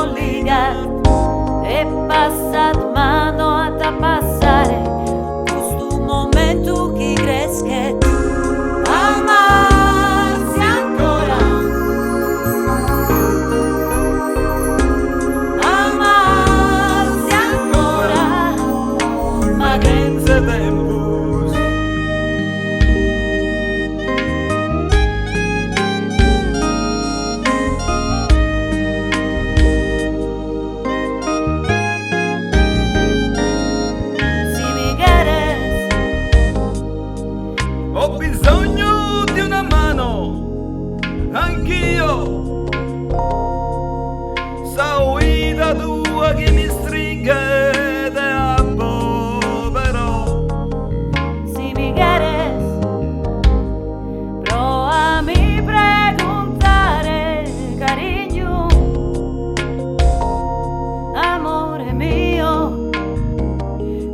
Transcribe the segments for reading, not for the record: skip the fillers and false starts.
ligat e passat mano a passare questo momento che cresce amarsi ancora, amarsi ancora, ma senza tempo. Ho bisogno di una mano, anch'io. Sa guida tua che mi stringe da povero. Si mi quieres, pro a mi preguntare, cariño, amore mio,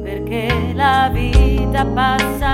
perché la vita passa